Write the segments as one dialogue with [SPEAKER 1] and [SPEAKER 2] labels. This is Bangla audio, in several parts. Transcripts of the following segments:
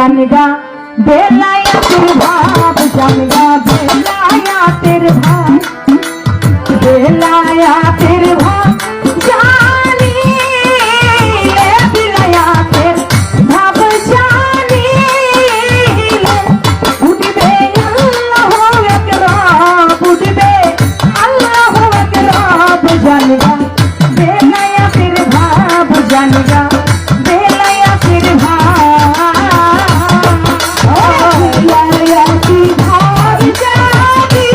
[SPEAKER 1] জানগা বেলায়াতের ভাব জানগা বেলায়াতের ভাব বেলায়াতের ভাব জানি বেলায়াতের ভাব জানি উঠবে আল্লাহু আকবার উঠবে আল্লাহু আকবার জানগা বেলায়াতের ভাব জানগা বেলায়াতের ভাব বেলায়াতি ভাব জানি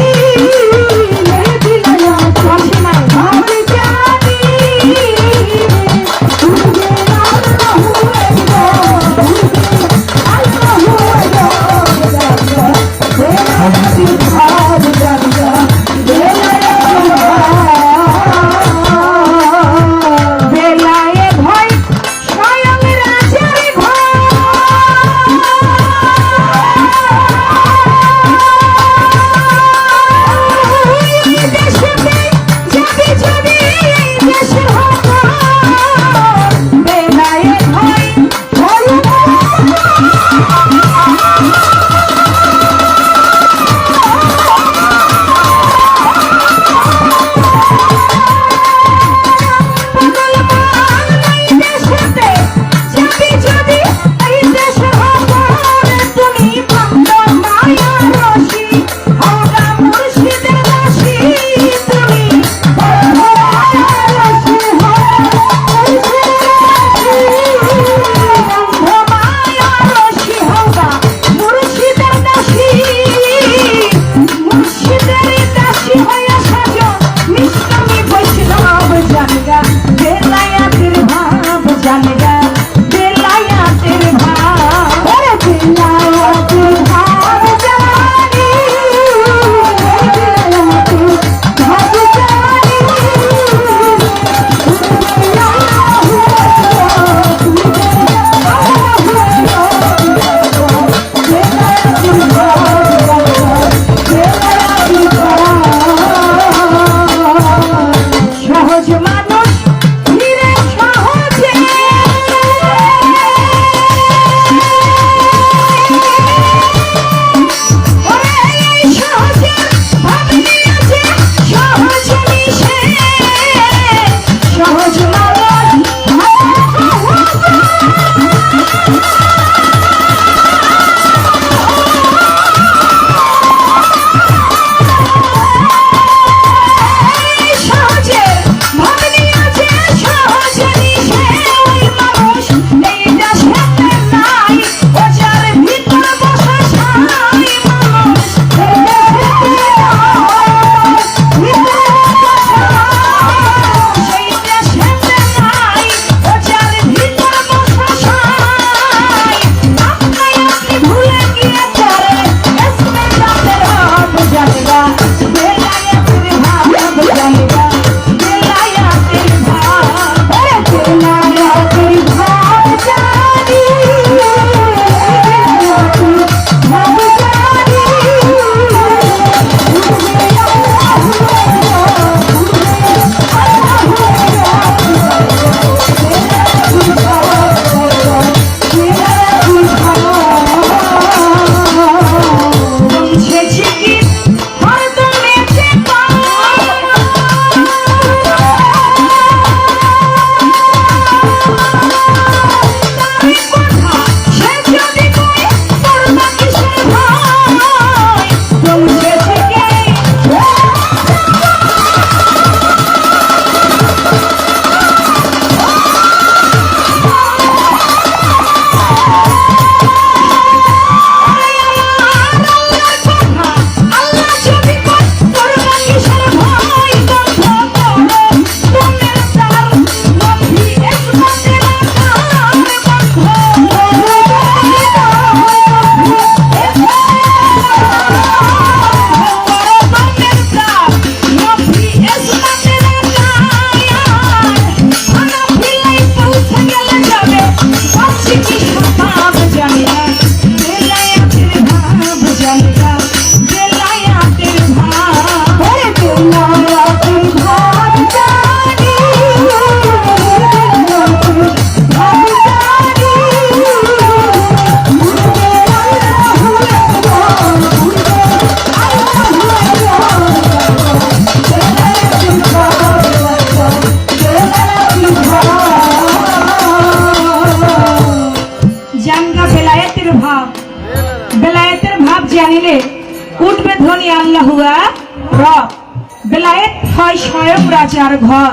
[SPEAKER 1] বেলায়েত হয় স্বয়ং রাজার ঘর।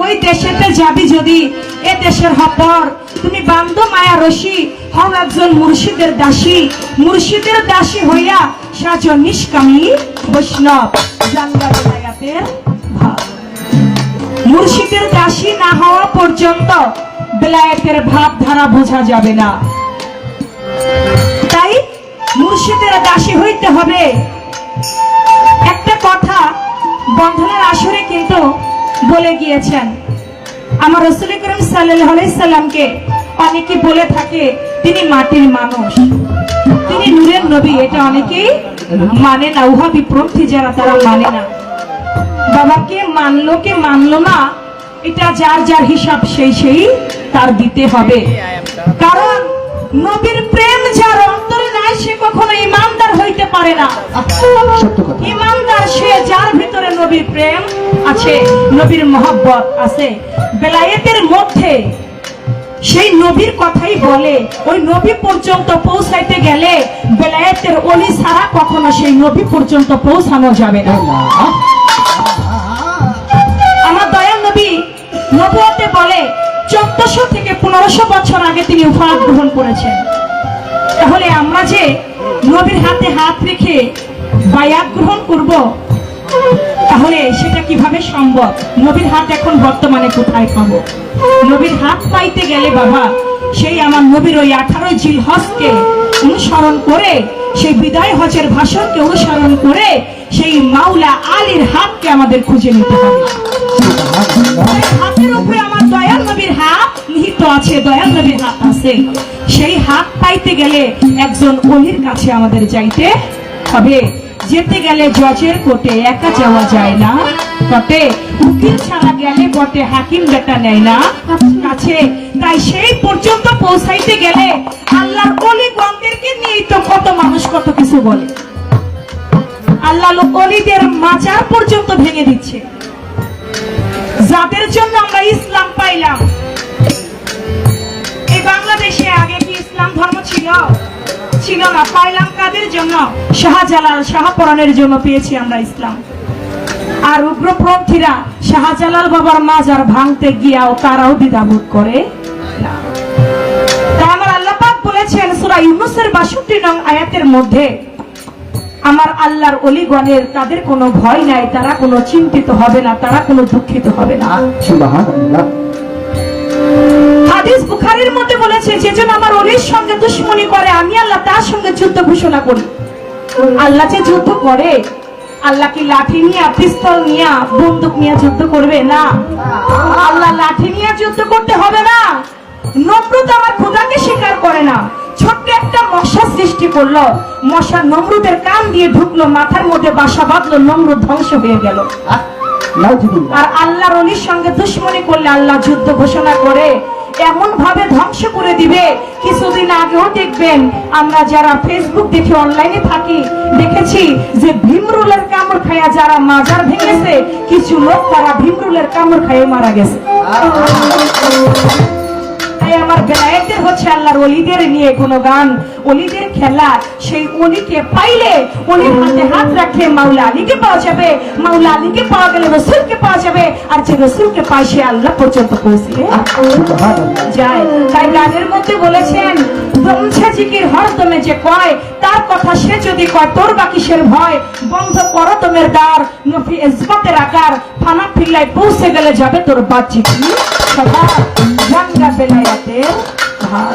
[SPEAKER 1] ওই দেশেতে যাবি যদি, এ দেশের হপর তুমি বান্ধ মায়া রশি, হও একজন মুর্শিদের দাসী। মুর্শিদের দাসী হইয়া সাজ নিষ্কামী বৈষ্ণব, জানবা বেলায়েতের ভাব। মুর্শিদের দাসী না হওয়া পর্যন্ত বেলায়েতের ভাবধারা বোঝা যাবে না। তাই মুর্শিদের দাসী হইতে হবে। একটা কথা বন্ধনের আসরে কিন্তু বলে গিয়েছেন, আমার রাসূল করিম সাল্লাল্লাহু আলাইহি সাল্লামকে অনেকে বলে থাকে তিনি মাটির মানুষ, তিনি নূরের নবী। এটা অনেকেই মানে না, উহা বিপ্রথী যারা তারা মানে না। বাবাকে মানলো কে মানলো না, এটা যার যার হিসাব সেই তার দিতে হবে। কারণ নবীর প্রেম যার অন্তরে নাই সে কখনো ইমানদার হইতে পারে না। ইমানদার সে যার ভিতরে নবীর প্রেম আছে, নবীর মহব্বত আছে। বেলায়েতের মধ্যে সেই নবীর কথাই বলে। ওই নবী পর্যন্ত পৌঁছাইতে গেলে বেলায়েতের ওলি ছাড়া কখনো সেই নবী পর্যন্ত পৌঁছানো যাবে না। আমার দয়াল নবী নবুয়তে বলে 1400 থেকে 1500 বছর আগে তিনি উফাত গ্রহণ করেছেন। তাহলে আমরা যে নবীর হাতে হাত রেখে বায়াত গ্রহণ করব, তাহলে সেটা কিভাবে সম্ভব? নবীর হাত এখন বর্তমানে কোথায় পাবো? নবীর হাত পাইতে গেলে বাবা সেই আমার নবীর ওই 18 জিলহজকে অনুসরণ করে, সেই বিদায় হজের ভাষণকে অনুসরণ করে সেই মাওলা আলীর হাতকে আমাদের খুঁজে নিতে হবে। হাতের উপরে আমার দয়াল নবীর হাত নিহিত আছে, দয়াল নবীর হাত আছে। সেই হাত পাইতে গেলে একজন ওলির কাছে আমাদের যাইতে হবে। যেতে গেলে জজের কোর্টে একা যাওয়া যায় না, তবে উকিল ছাড়া গেলে বটে হাকিম বেটা নেয় না কাছে। তাই সেই পর্যন্ত পৌঁছাইতে গেলে আল্লাহর ওলি গণদেরকে নিয়েই তো কত মানুষ কত কিছু বলে। আল্লাহ ওলিদের মাজার পর্যন্ত ভেঙে দিচ্ছে, যাদের জন্য আমরা ইসলাম পাইলাম। এই বাংলাদেশে আগে কি ইসলাম ধর্ম ছিল? ছিল না। পাইলাম কাদের জন্য? শাহজালাল শাহপরানের জন্য পেয়েছি আমরা ইসলাম। আর উগ্রপন্থীরা শাহজালাল বাবার মাজার ভাঙতে গিয়াও তারাও দ্বিধাবোধ করে না। তাই আমার আল্লাহ পাক বলেছেন সূরা ইউনূসের 62 নং আয়াতের মধ্যে, আমার আল্লাহর ওলিগণের তাদের কোনো ভয় নাই, তারা কোনো চিন্তিত হবে না, তারা কোনো দুঃখিত হবে না। সুবহানাল্লাহ। হাদিস বুখারীর মধ্যে বলেছে, যেজন আমার ওলির সঙ্গে দুশমনি করে আমি আল্লাহ তার সঙ্গে যুদ্ধ ঘোষণা করি। আল্লাহ যে যুদ্ধ করে, আল্লাহ কি লাঠি নিয়ে, পিস্তল নিয়ে, বন্দুক নিয়ে যুদ্ধ করবে? না। আল্লাহ লাঠি নিয়ে যুদ্ধ করতে হবে না। নমরুদ আমার খোদাকে স্বীকার করে না, ছোট্ট একটা মশা সৃষ্টি করলো, মশা নমরুদের কান দিয়ে ঢুকলো, মাথার মধ্যে বাসা বাঁধলো, নমরুদ ধ্বংস হয়ে গেল। আর আল্লাহর ওলির সঙ্গে দুশমনি করলে আল্লাহ যুদ্ধ ঘোষণা করে এমন ভাবে ধ্বংস করে দিবে। কিছুদিন আগেও দেখবেন, আমরা যারা ফেসবুক দেখে অনলাইনে থাকি দেখেছি যে ভীমরুলের কামড় খায়া যারা মাজার ভেঙেছে, কিছু লোক তারা ভীমরুলের কামড় খাইয়ে মারা গেছে। তাই আমার বেলায়েতের হচ্ছে আল্লাহর ওলিদের নিয়ে গুণগান, ওলিদের খেলা। সেই ওলিকে পাইলে ওলির হাতে হাত রাখে মাওলা আলীকে পাওয়া যাবে, মাওলা আলীকে পাওয়া গেলে রসুলকে পাওয়া যাবে, আর যে রসুলকে পায় সে আল্লাহ পর্যন্ত পৌঁছে যায়। তাই গানের মধ্যে বলেছেন, ব্রহ্মা জিকির হরদমে যে কয়, তার কথা সে যদি কয় তোর বা কিসের ভয়, বন্ধ করো তোমের দ্বার, নফি ইজমতের আকার, ফানা ফিল্লায় পৌঁছে গেলে যাবে তোর বাহ্যিক সভা। জানগা বেলায়েতের ভাব।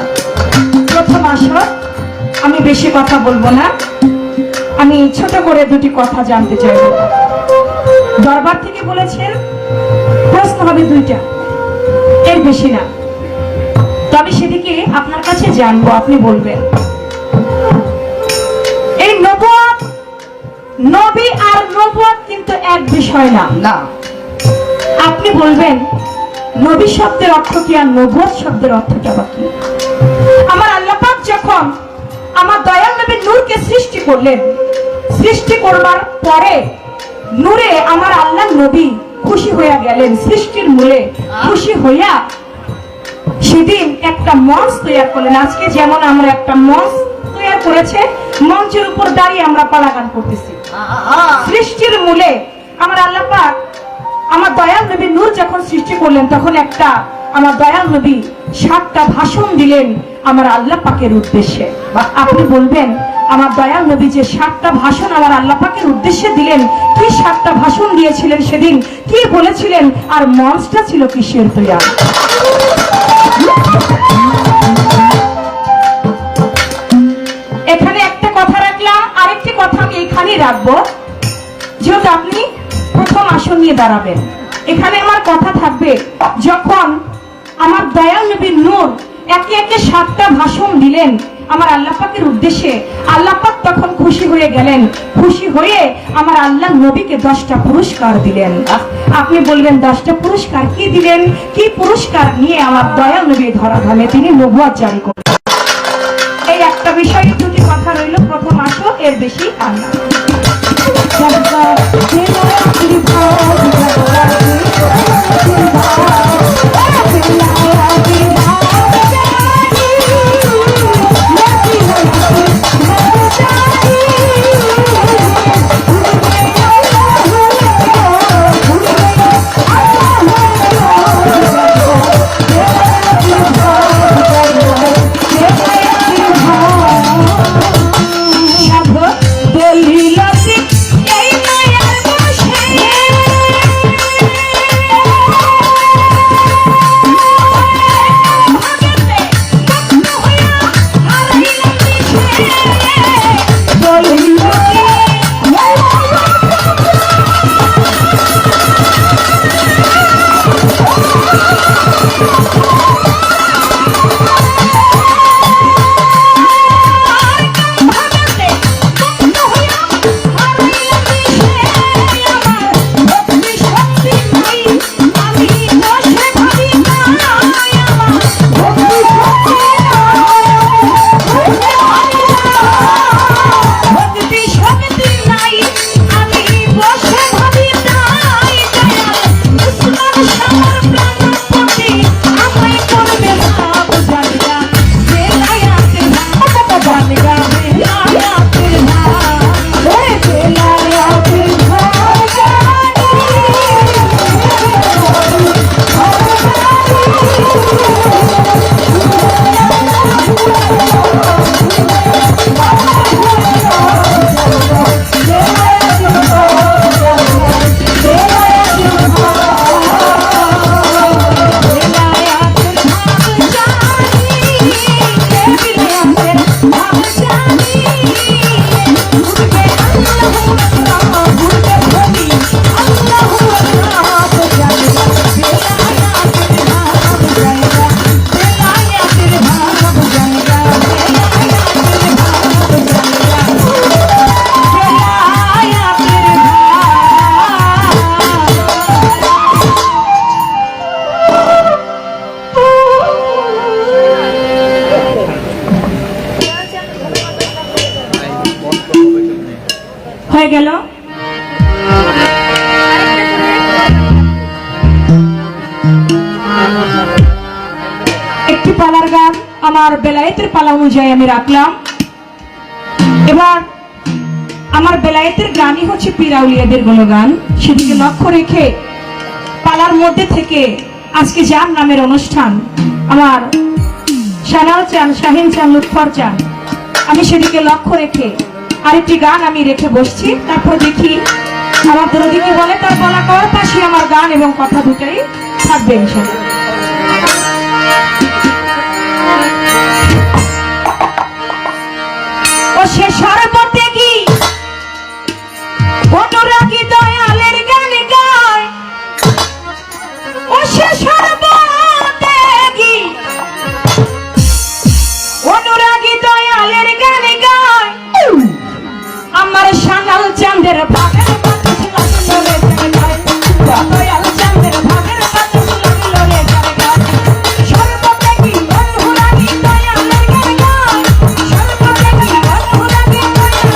[SPEAKER 1] প্রথম আসর আমি বেশি কথা বলবো না, আমি ছোট করে দুটি কথা জানতে চাইব। দরবার থেকে বলেছেন প্রশ্ন হবে 2টা, এর বেশি না। তবে সেদিকে আপনার কাছে জানবো, আপনি বলবেন। এই নবুয়ত, নবী আর নবুয়ত কিন্তু এক বিষয় না। আপনি বলবেন নবী শব্দের অর্থ কি আর নবুয়ত শব্দের অর্থটা বা কি? আমার আল্লাহ পাক যখন আমার দয়াল নবী নূরকে সৃষ্টি করলেন, সৃষ্টি করবার পরে নূরে আমার আল্লাহ নবী খুশি হইয়া গেলেন। সৃষ্টির মূলে খুশি হইয়া সেদিন একটা মঞ্চ তৈরি করলেন। আজকে যেমন আমরা একটা মঞ্চ তৈরি করেছে, মঞ্চের উপর দাঁড়িয়ে আমরা পালা গান করতেছি। সৃষ্টির মূলে আমার আল্লাহ পাক আমার দয়াল নবী নূর যখন সৃষ্টি করলেন তখন একটা আমার দয়াল নবী 7টা ভাষণ দিলেন আমার আল্লাহ পাকের উদ্দেশ্যে। আপনি বলবেন আমার দয়াল নবী যে 7টা ভাষণ আমার আল্লাহ পাকের উদ্দেশ্যে দিলেন, কি 7টা ভাষণ দিয়েছিলেন সেদিন, কি বলেছিলেন, আর মঞ্চটা ছিল কিসের তৈরি? এখানে একটা কথা রাখলাম, আরেকটি কথা আমি এখানেই রাখবো। যেহেতু আপনি প্রথম আসন নিয়ে দাঁড়াবেন, এখানে আমার কথা থাকবে যখন আমার দয়াল নবী নূর একে একে 7টা ভাষণ দিলেন আমার আল্লাহ পাকের উদ্দেশ্যে, আল্লাহ পাক তখন খুশি হয়ে গেলেন। খুশি হয়ে আমার আল্লাহ নবীকে 10টা পুরস্কার দিলেন। আপনি বলবেন 10টা পুরস্কার কি দিলেন? কি পুরস্কার নিয়ে আমার দয়াল নবী ধরাধামে তিনি নবুয়ত জারি করলেন? এই একটা বিষয়ে দুটি কথা রইল, প্রথম আসো, এর বেশি আর না। হয়ে গেল। একটি পালার গান আমার বেলায়েতের পালা অনুযায়ী আমি রাখলাম। এবার আমার বেলায়েতের গানই হচ্ছে পীর আউলিয়াদের গুণগান, সেদিকে লক্ষ্য রেখে পালার মধ্যে থেকে আজকে যার নামের অনুষ্ঠান আমার সানাল চান, শাহিন চান, লুৎফর চান, আমি সেদিকে লক্ষ্য রেখে আরেকটি গান আমি রেখে বসছি। তারপর দেখি আমার দরদি কি বলে, তার বলা করার পাশে আমার গান এবং কথা দুটাই থাকবে ইনশাআল্লাহ। ও সে সর্বত্যাগী অনুরাগী দয়ালের গান গায়, ও সে সর্বত্যাগী অনুরাগী দয়ালের গান গায়, আমার সানাল চাঁদের ভাগের বাতাস লাগলো রে জায়গায়, দয়াল চাঁদের ভাগের বাতাস লাগলো রে জায়গায়, সর্বত্যাগী অনুরাগী দয়ালের গান গায়, সর্বত্যাগী অনুরাগী দয়ালের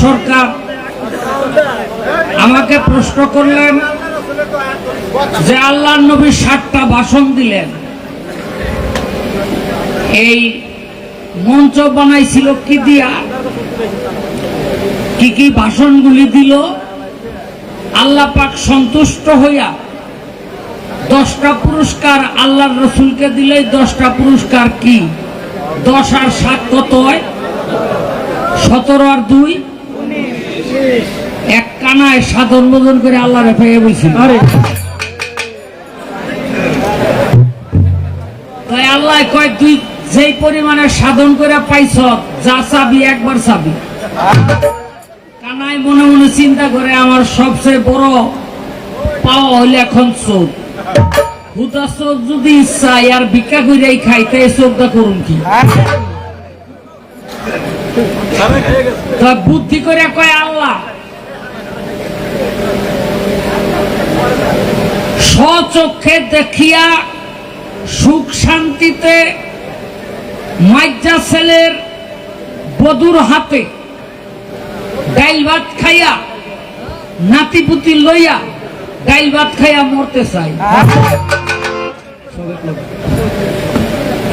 [SPEAKER 2] সরকার আমাকে প্রশ্ন করলেন যে আল্লাহর নবী 60টা ভাষণ দিলেন, এই মঞ্চ বানাইছিল কি দিয়া, কি কি ভাষণগুলি দিল, আল্লাহ পাক সন্তুষ্ট হইয়া 10টা পুরস্কার আল্লাহর রসুলকে দিলে 10টা পুরস্কার কি? 10 আর 7 কত হয়? 17 আর 2 এক কানায় সাধন বোধন করে আল্লাহ রেফাইয়া বলছিল। তাই আল্লাহ কয় তুই যেই পরিমাণে সাধন করে পাইছ, যা চাবি একবার চাবি। কানায় মনে মনে চিন্তা করে আমার সবচেয়ে বড় পাওয়া হইলে এখন চোখ, হুদা চোখ যদি ইচ্ছা আর ভিক্ষা করিয়াই খাই, তাই চোখটা করুন কি? বুদ্ধি করে কয় আল্লাহ স্বচক্ষে দেখিয়া সুখ শান্তিতে মাইজা ছেলের বধুর হাতে ডাইল ভাত খাইয়া, নাতিপুতি লইয়া ডাইল ভাত খাইয়া মরতে চাই।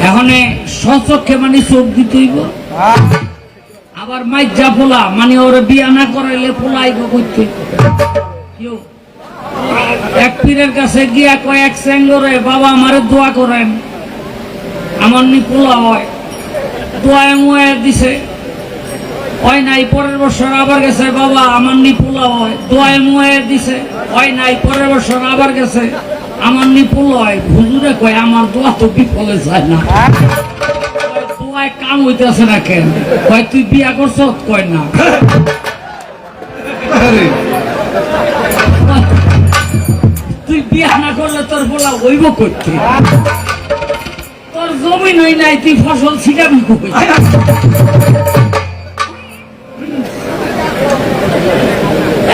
[SPEAKER 2] এখন স্বচক্ষে মানে চোখ দিতে হইব, আবার মাইজা পোলা মানে ওরা বিয়া না করাইলে পোলাইব করতে। এক পীরের কাছে গিয়া কয়েক স্যাঙ্গরে, বাবা আমারে দোয়া করেন, আমার নি পোলা হয়। দোয়ায় মুয়ে দিছে, হয় নাই। পরের বছর আবার গেছে, বাবা আমার নি পোলা হয়। দোয়ায় মুয়ে দিছে, হয় নাই। পরের বছর আবার গেছে, আমার নি পোলা হয়। হুজুরে কয় আমার দোয়া তো বিফলে যায় না, দোয়ায় কাম হইতেছে না কেন? কয় তুই বিয়া করছ? কয় না। তুই বিয়া না করলে তোর বলা হইব করতে, তোর জমি নই নাই, তুই ফসল ছিটাবি কই?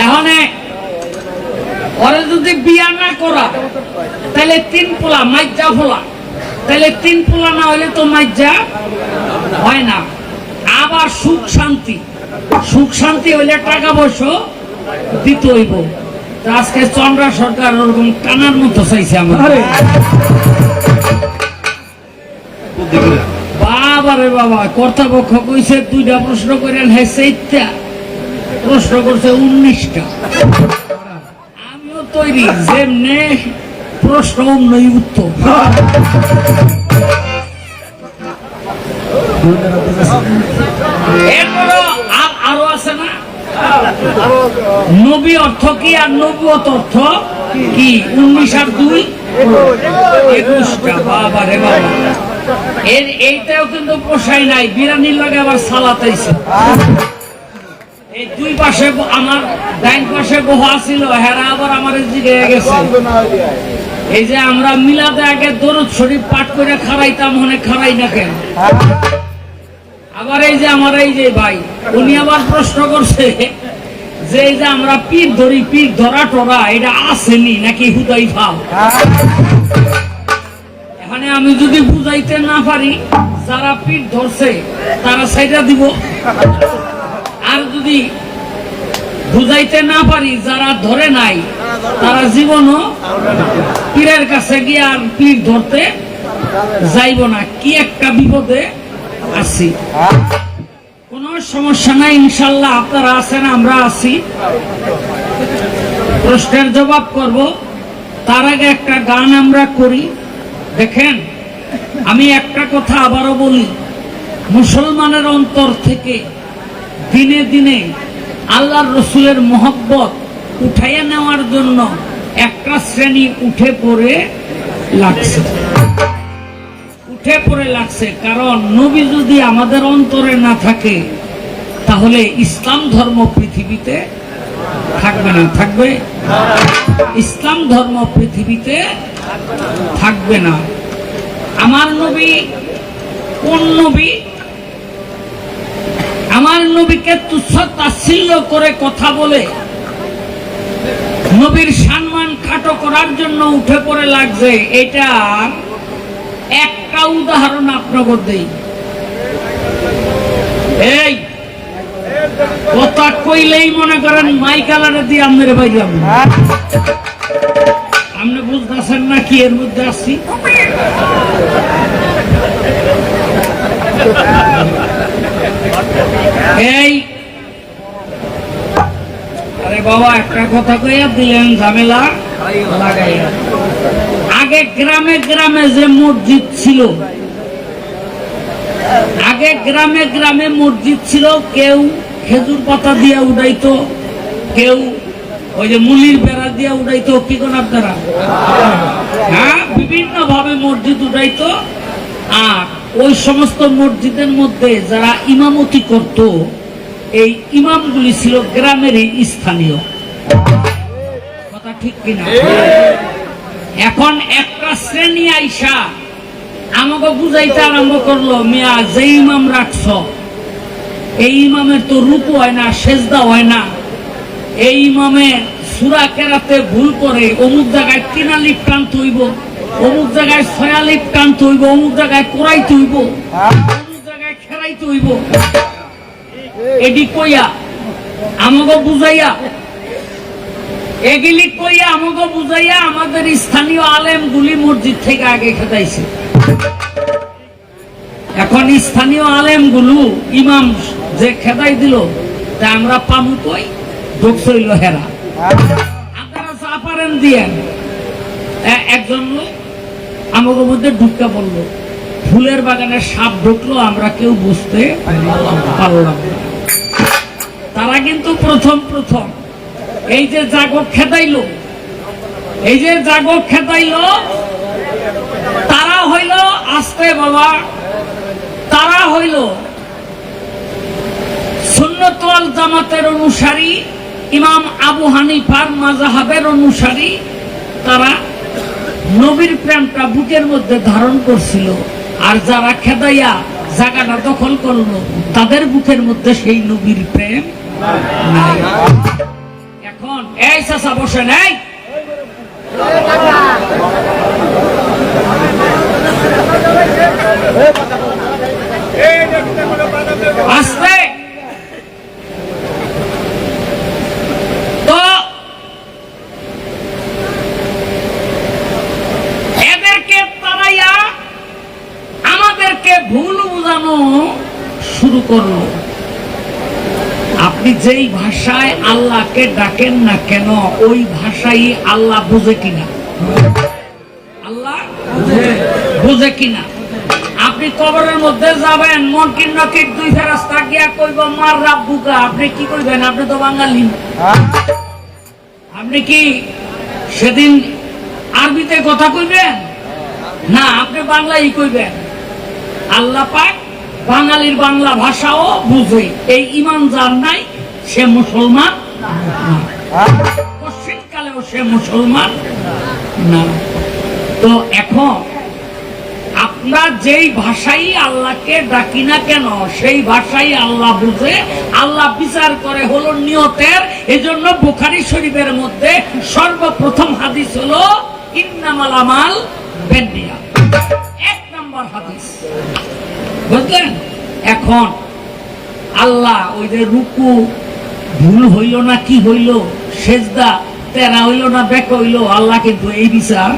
[SPEAKER 2] এখন ওরা যদি বিয়া না করা, তাহলে 3 পোলা মাইজা ফোলা, তাহলে 3 পোলা না হইলে তো মাইজা হয় না। আবার সুখ শান্তি, সুখ শান্তি হইলে টাকা পয়সা দিতে হইব। আজকে চন্দ্রা সরকার ওরকম কানার মতো চাইছে আমার। বাবারে বাবা, কর্তাপক্ষ কইছে 2টা প্রশ্ন করেন, হ্যাঁ 4টা প্রশ্ন করছে 19টা। আমিও তৈরি, যেমনে প্রশ্ন অমনি উত্তর। এরপরও আরো আছে না, নবী অর্থ কি আর নবুয়ত অর্থ কি? 19 আর 2 21টা। বাবা রে বাবা, এইটাও কিন্তু পোষাই নাই। বিরানির লাগে আবার সালাত আইছে। এই 2 পাশে আমার ডাইন পাশে বহা ছিল, হেরা আবার আমার জিগে গেছে। এই যে আমরা মিলাদে আগে দরুদ শরীফ পাঠ করে খারাইতাম, মনে খারাই না কেন? আবার এই যে আমার এই যে ভাই, উনি আবার প্রশ্ন করছে যে এই যে আমরা পীর ধরি, পীর ধরা টরা এটা আসেনি নাকি হুদাই ভাব? এখানে আমি যদি বুঝাইতে না পারি, যারা পীর ধরছে তারা সাইডা দিব, আর যদি বুঝাইতে না পারি যারা ধরে নাই তারা জীবনও পীরের কাছে গিয়ে আর পীর ধরতে যাইব না। কি একটা বিপদে আছি। কোন সমস্যা নাই, ইনশাল্লাহ আপনারা আছেন, আমরা আছি। প্রশ্নের জবাব করব, তার আগে একটা গান আমরা করি। দেখেন, আমি একটা কথা আবারও বলি, মুসলমানের অন্তর থেকে দিনে দিনে আল্লাহর রসুলের মহব্বত উঠাইয়া নেওয়ার জন্য একটা শ্রেণী উঠে পড়ে লাগছে, উঠে পড়ে লাগছে। কারণ নবী যদি আমাদের অন্তরে না থাকে, তাহলে ইসলাম ধর্ম পৃথিবীতে থাকবে না। থাকবে? ইসলাম ধর্ম পৃথিবীতে থাকবে না। আমার নবী কোন নবী? আমার নবীকে তুচ্ছ তাচ্ছিল্য করে কথা বলে নবীর সম্মান খাটো করার জন্য উঠে পড়ে লাগছে। এটা একটা উদাহরণ আপনাকে দেই। এই কথা কইলেই মনে করেন মাই কালারে দিয়ে আমাদের বাইলাম। আপনি বুঝতেছেন না কি এর মধ্যে আসছি? এই আরে বাবা একটা কথা কইয়া দিলেন ঝামেলা লাগাইয়া। আগে গ্রামে গ্রামে যে মসজিদ ছিল, আগে গ্রামে গ্রামে মসজিদ ছিল, কেউ খেজুর পাতা দিয়ে উড়াইতো, কেউ ওই যে মুলির বেড়া দিয়ে উড়াইতো, কি কোন আপনারা? হ্যাঁ, বিভিন্ন ভাবে মসজিদ উড়াইতো। আর ওই সমস্ত মসজিদের মধ্যে যারা ইমামতি করত, এই ইমামগুলি ছিল গ্রামেরই স্থানীয়। কথা ঠিক কিনা? এখন একটা শ্রেণী আইসা আমাকে বুঝাইতে আরম্ভ করলো, মিয়া যে ইমাম রাখছ এই ইমামের তো রূপ হয় না, সেজদা হয় না, এই ইমামের সূরা কেরাতে ভুল করে, অমুক জায়গায় 3 আলিফ টানতে হইব, অমুক জায়গায় 6 আলিফ টানতে হইব, অমুক জায়গায় কোরাইতে হইব, অমুক জায়গায় খেরাইতে হইব। এডি কইয়া আমাকে বুঝাইয়া, এগুলি কইয়া আমাকে বুঝাইয়া আমাদের স্থানীয় আলেমগুলি মসজিদ থেকে আগে খেদাইছে। এখন স্থানীয় আলেমগুলো ইমাম যে খেদাই দিল, তা আমরা পামু কই? ঢুকছিল হেরা। আপনারা যা পারেন দিয়েন। একজন লোক আমাদের মধ্যে ঢুকা বলল, ফুলের বাগানে সাপ ঢুকলো, আমরা কেউ বুঝতে পারলাম না। তারা কিন্তু প্রথম প্রথম এই যে জাগর খেদাইল, এই যে জাগর খেদাইল, তারা হইল আস্তে বাবা, তারা হইল সুন্নাত ওয়াল জামাতের অনুসারী, ইমাম আবু হানিফার মাযহাবের অনুসারী। তারা নবীর প্রেমটা বুকের মধ্যে ধারণ করছিল। আর যারা খেদাইয়া জায়গাটা দখল করলো, তাদের বুকের মধ্যে সেই নবীর প্রেম নাই। এখন এই চাচা বসেন, এই আস্তে। তো এদেরকে তারাইয়া আমাদেরকে ভুল বোঝানো শুরু করলো। আপনি যেই ভাষায় আল্লাহকে ডাকেন না কেন, ওই ভাষাই আল্লাহ বুঝে কিনা? আল্লাহ বুঝে কিনা? আপনি কবরের মধ্যে যাবেন, মনকির নকির 2 ফেরেশতা গিয়া কইব মার রাব্বুকা, আপনি কি কইবেন? আপনি তো বাঙালি, আপনি কি সেদিন আরবিতে কথা কইবেন? না, আপনি বাংলাই কইবেন। আল্লাহ পাক বাঙালির বাংলা ভাষাও বুঝে। এই ঈমান যার নাই, সে মুসলমান না, পশ্চিমকালেও সে মুসলমান না। তো এখন আমরা যেই ভাষাই আল্লাহকে ডাকি না কেন, সেই ভাষাই আল্লাহ বুঝে। আল্লাহ বিচার করে হলো নিয়তের। এজন্য বুখারী শরীফের মধ্যে সর্বপ্রথম হাদিস হলো ইন্নামাল আমাল বিন্নিয়াত, 1 নম্বর হাদিস। বুঝলেন? এখন আল্লাহ ওই যে রুকু ভুল হইল না কি হইল, সেজদা তেরা হইল না বেক হইল, আল্লাহ কিন্তু এই বিচার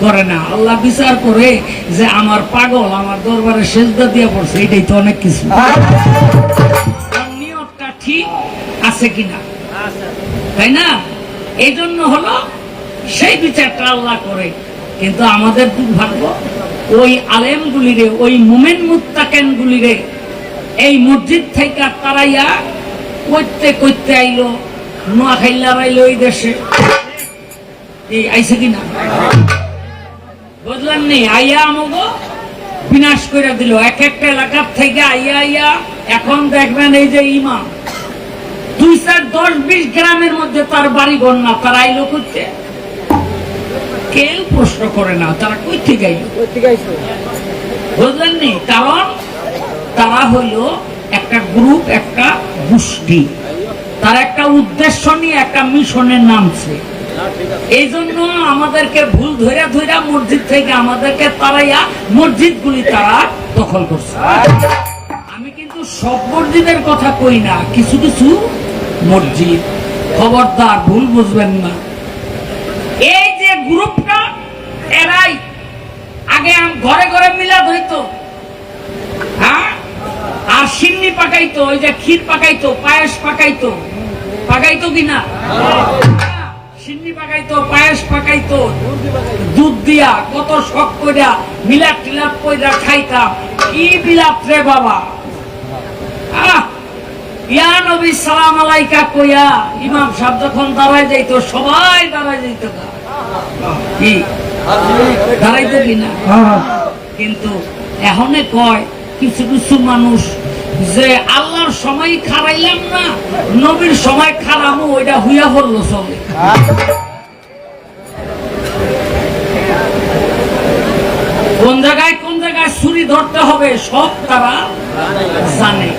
[SPEAKER 2] করে না। আল্লাহ বিচার করে যে আমার পাগল আমার দরবারে সেজদা দিয়ে পড়ছে, এটাই তো অনেক কিছু। নিয়তটা ঠিক আছে কিনা, তাই না? এই জন্য হলো সেই বিচারটা আল্লাহ করে। কিন্তু আমাদের দুর্ভাগ্য, ওই আলেমগুলিরে, ওই মুমিন মুত্তাকিন গুলিরে এই মসজিদ থেকে তারাইয়া করতে করতে আইলো, নোয়াখাইলার আইলো এই দেশে। এই আইছে কিনা বুঝলেন নি? আইয়া আমাকে বিনাশ করে দিল। এক একটা এলাকার থেকে আইয়া আইয়া এখন দেখবেন এই যে ইমাম 2, 4, 10, 20 গ্রামের মধ্যে তার বাড়ি ঘর না, তার আইলো করতে কেউ প্রশ্ন করে না, তারা কই থেকে আইলো। বুঝলেন নি? কারণ তারা হইল একটা গ্রুপ, একটা গোষ্ঠী, তার একটা উদ্দেশ্য নিয়ে একটা মিশনের নামছে। এই জন্য আমাদেরকে ভুল ধইরা ধইরা মসজিদ থেকে আমাদেরকে তারাইয়া মসজিদগুলি তারা দখল করছে। আমি কিন্তু সব মসজিদের কথা কই না, কিছু কিছু মসজিদ, খবরদার ভুল বুঝবেন না। এই যে গ্রুপটা, এরাই আগে ঘরে ঘরে মিলাদ হইতো, হ্যাঁ, আর সিন্নি পাকাইতো, ওই যে ক্ষীর পাকাইতো, পায়েস পাকাইতো, পাকাইতো কিনা? সিন্নি পাকাইতো, পায়েস পাকাইতো, দুধ দিয়া কত শখ কইরা মিলাদ টিলাদ কইরা খাইতাম। কি বিলাপ রে বাবা! ইয়া নবী সালাম আলাইকা কইয়া ইমাম সাহেব যখন দাঁড়ায় যাইতো, সবাই দাঁড়ায় যাইতো, কি দাঁড়াইতো কিনা? কিন্তু এখনে কয় কিছু কিছু মানুষ যে আল্লাহর সময় খারাইলাম না, নবীর সময় খারামু, ওইটা হুইয়া পড়লো চলে। কোন জায়গায় ছুরি ধরতে হবে সব তারা জানে।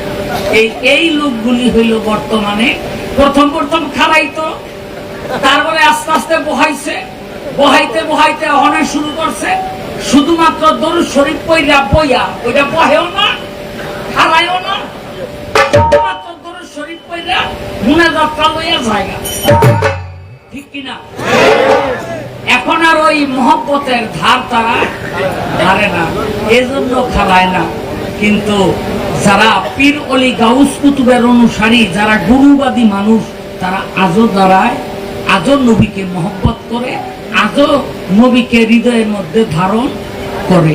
[SPEAKER 2] এই লোকগুলি হইল বর্তমানে প্রথম খারাইতো, তারপরে আস্তে আস্তে বহাইতে অনেক শুরু করছে। শুধুমাত্র দরুদ শরীফ পইরা বইয়া ওইটা বহেও না, খারাইও না, শুধুমাত্র দরুদ শরীফ পইরা মুনাজাতটা লইয়া জায়গা, ঠিক কিনা? এখন আর ওই মহব্বতের ধার তারা ধারে না, এজন্য খারায় না। কিন্তু যারা পীর অলি গাউস কুতুবের অনুসারী, যারা গুরুবাদী মানুষ, তারা আজও দাঁড়ায়, আজও নবীকে মহব্বত করে, আজও নবীকে হৃদয়ের মধ্যে ধারণ করে।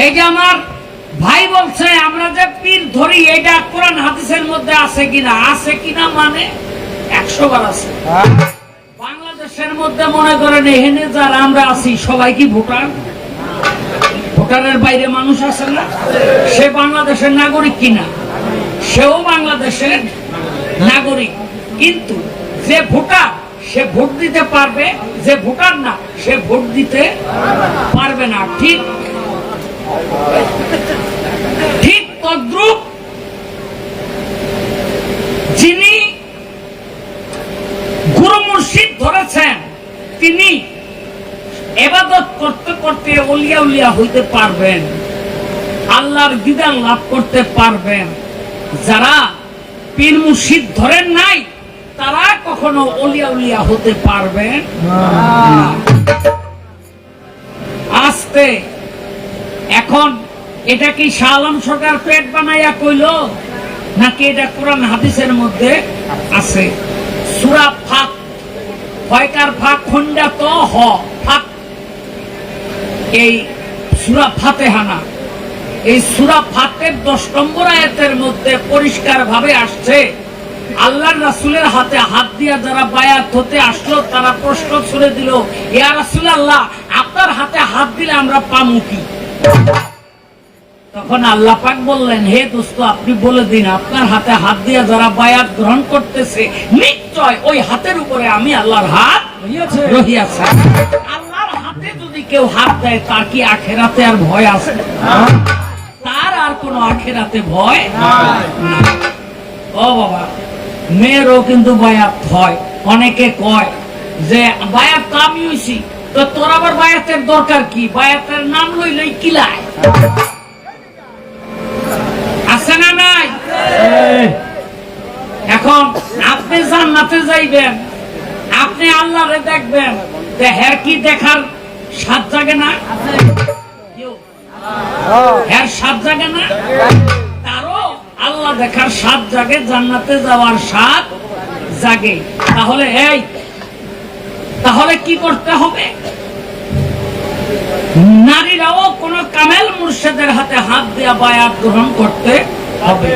[SPEAKER 2] এই যে আমার ভাই বলছে আমরা যে পীর ধরি, এটা কোরআন হাদিসের মধ্যে আছে কিনা? আছে কিনা মানে 100 বার আছে। বাংলাদেশের মধ্যে মনে করেন এখানে যারা আমরা আছি সবাই কি ভোটার? ভোটারের বাইরে মানুষ আছে না? সে বাংলাদেশের নাগরিক কিনা? সেও বাংলাদেশের নাগরিক, কিন্তু যে ভোটার সে ভোট দিতে পারবে, যে ভোটার না সে ভোট দিতে পারবে না। ঠিক তদ্রূপ যিনি গুরু মুর্শিদ ধরেছেন, তিনি ইবাদত করতে করতে ওলিয়া উলিয়া হইতে পারবেন, আল্লাহর দিদার লাভ করতে পারবেন। যারা পীর মুর্শিদ ধরেন নাই, তারা কখনো ওলিয়া উলিয়া হতে পারবেন না। আস্তে এখন এটা কি শাহ আলম সরকার পেট বানাইয়া কইল, নাকি এটা কোরআন হাদিসের মধ্যে আছে? সূরা ফাত, কয়কার ফাত? খন্ডা তো হ ফাত। এই সূরা ফাতিহা না, এই সূরা ফাতের 10 নম্বর আয়াতের মধ্যে পরিষ্কার ভাবে আসছে, আল্লাহর রাসূলের হাতে হাত দিয়া যারা বায়াত হতে আসলো, তারা প্রশ্ন ছুড়ে দিল, ইয়া রাসূলুল্লাহ, আপনার হাতে হাত দিলে আমরা পামু কি? তখন আল্লাহ পাক বললেন, হে দোস্ত, আপনি বলে দিন, আপনার হাতে হাত দিয়া যারা বায়াত গ্রহণ করতেছে, নিশ্চয় ওই হাতের উপরে আমি আল্লাহর হাত রহিয়াছে। আল্লাহর হাতে যদি কেউ হাত দেয়, তার কি আখিরাতে আর ভয় আছে? তার আর কোন আখিরাতে ভয় নাই। ও বাবা, মেয়েরও কিন্তু বায়াত হয়। অনেকে কয় যে বায়াত তো আমি হইছি, তো তোর আবার বায়াতের দরকার কি? বায়াতের নাম লইলেই কিলায়, আছে না নাই? এখন আপনি জান্নাতে যাইবেন, আপনি আল্লাহরে দেখবেন, হের কি দেখার স্বাদ জাগে না? হের স্বাদ জাগে না? তারও আল্লাহ দেখার স্বাদ জাগে, জান্নাতে যাওয়ার স্বাদ জাগে। তাহলে কি করতে হবে? নারীরাও কোন কামেল মুর্শিদের হাতে হাত দিয়া বায়াত গ্রহণ করতে হবে।